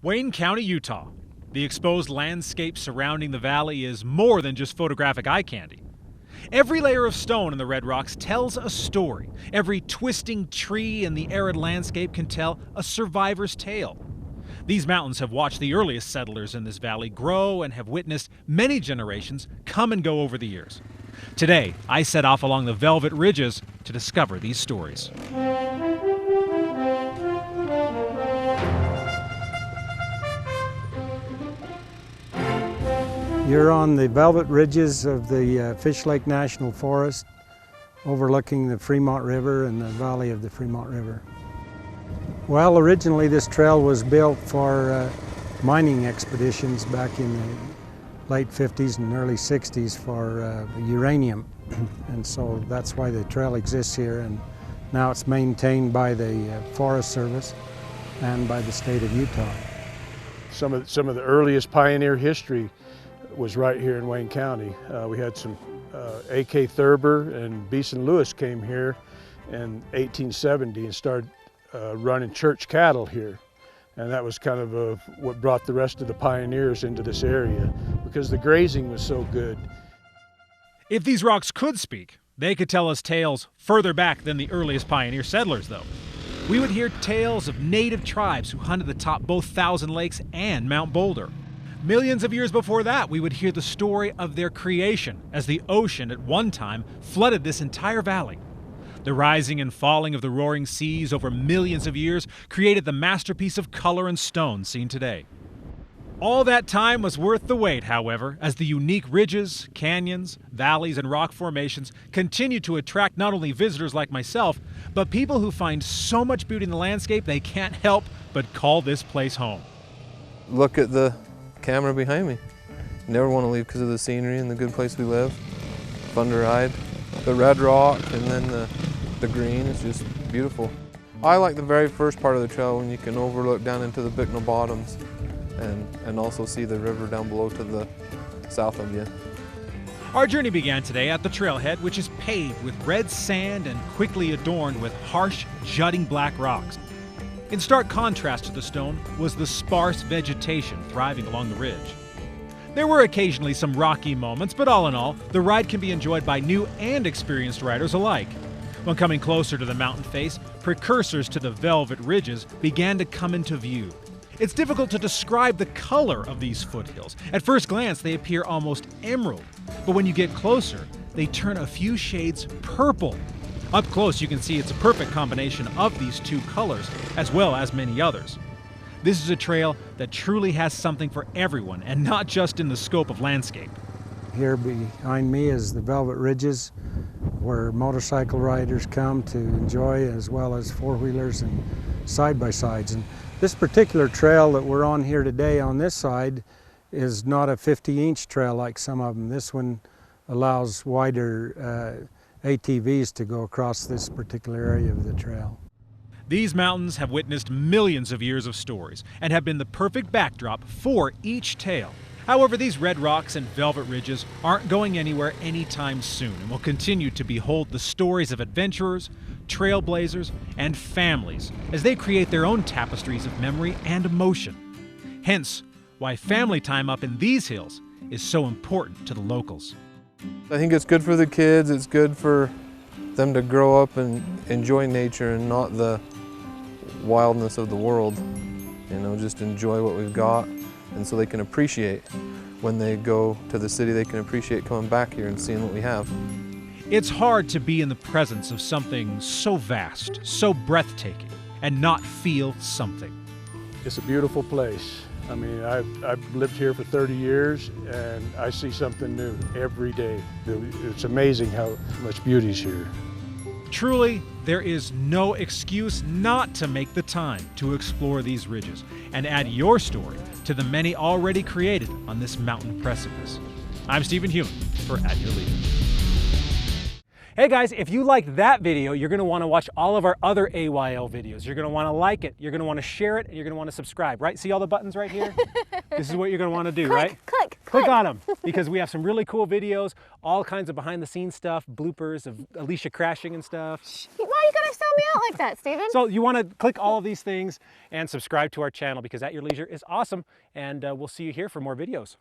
Wayne County, Utah. The exposed landscape surrounding the valley is more than just photographic eye candy. Every layer of stone in the red rocks tells a story. Every twisting tree in the arid landscape can tell a survivor's tale. These mountains have watched the earliest settlers in this valley grow and have witnessed many generations come and go over the years. Today, I set off along the Velvet Ridges to discover these stories. You're on the Velvet Ridges of the Fish Lake National Forest, overlooking the Fremont River and the valley of the Fremont River. Well, originally this trail was built for mining expeditions back in the late 50s and early 60s for uranium. And so that's why the trail exists here, and now it's maintained by the Forest Service and by the state of Utah. Some of the earliest pioneer history was right here in Wayne County. We had some A.K. Thurber and Beeson Lewis came here in 1870 and started running church cattle here. And that was kind of what brought the rest of the pioneers into this area, because the grazing was so good. If these rocks could speak, they could tell us tales further back than the earliest pioneer settlers, though. We would hear tales of native tribes who hunted atop both Thousand Lakes and Mount Boulder. Millions of years before that, we would hear the story of their creation as the ocean at one time flooded this entire valley. The rising and falling of the roaring seas over millions of years created the masterpiece of color and stone seen today. All that time was worth the wait, however, as the unique ridges, canyons, valleys, and rock formations continue to attract not only visitors like myself, but people who find so much beauty in the landscape they can't help but call this place home. Look at the camera behind me. Never want to leave because of the scenery and the good place we live. Fun to ride. The red rock and then the green is just beautiful. I like the very first part of the trail when you can overlook down into the Bicknell Bottoms and also see the river down below to the south of you. Our journey began today at the Trailhead, which is paved with red sand and quickly adorned with harsh, jutting black rocks. In stark contrast to the stone was the sparse vegetation thriving along the ridge. There were occasionally some rocky moments, but all in all, the ride can be enjoyed by new and experienced riders alike. When coming closer to the mountain face, precursors to the Velvet Ridges began to come into view. It's difficult to describe the color of these foothills. At first glance, they appear almost emerald, but when you get closer, they turn a few shades purple. Up close, you can see it's a perfect combination of these two colors, as well as many others. This is a trail that truly has something for everyone, and not just in the scope of landscape. Here behind me is the Velvet Ridges, where motorcycle riders come to enjoy, as well as four-wheelers and side-by-sides. And this particular trail that we're on here today on this side is not a 50-inch trail like some of them. This one allows wider ATVs to go across this particular area of the trail. These mountains have witnessed millions of years of stories and have been the perfect backdrop for each tale. However, these red rocks and velvet ridges aren't going anywhere anytime soon and will continue to behold the stories of adventurers, trailblazers, and families as they create their own tapestries of memory and emotion. Hence, why family time up in these hills is so important to the locals. I think it's good for the kids, it's good for them to grow up and enjoy nature and not the wildness of the world. You know, just enjoy what we've got, and so they can appreciate when they go to the city, they can appreciate coming back here and seeing what we have. It's hard to be in the presence of something so vast, so breathtaking, and not feel something. It's a beautiful place. I mean, I've lived here for 30 years and I see something new every day. It's amazing how much beauty is here. Truly, there is no excuse not to make the time to explore these ridges and add your story to the many already created on this mountain precipice. I'm Stephen Hume for At Your Leisure. Hey guys, if you liked that video, you're going to want to watch all of our other AYL videos. You're going to want to like it, you're going to want to share it, and you're going to want to subscribe, right? See all the buttons right here? This is what you're going to want to do, right? Click on them, because we have some really cool videos, all kinds of behind the scenes stuff, bloopers of Alicia crashing and stuff. Why are you going to sell me out like that, Steven? So you want to click all of these things and subscribe to our channel, because At Your Leisure is awesome, and we'll see you here for more videos.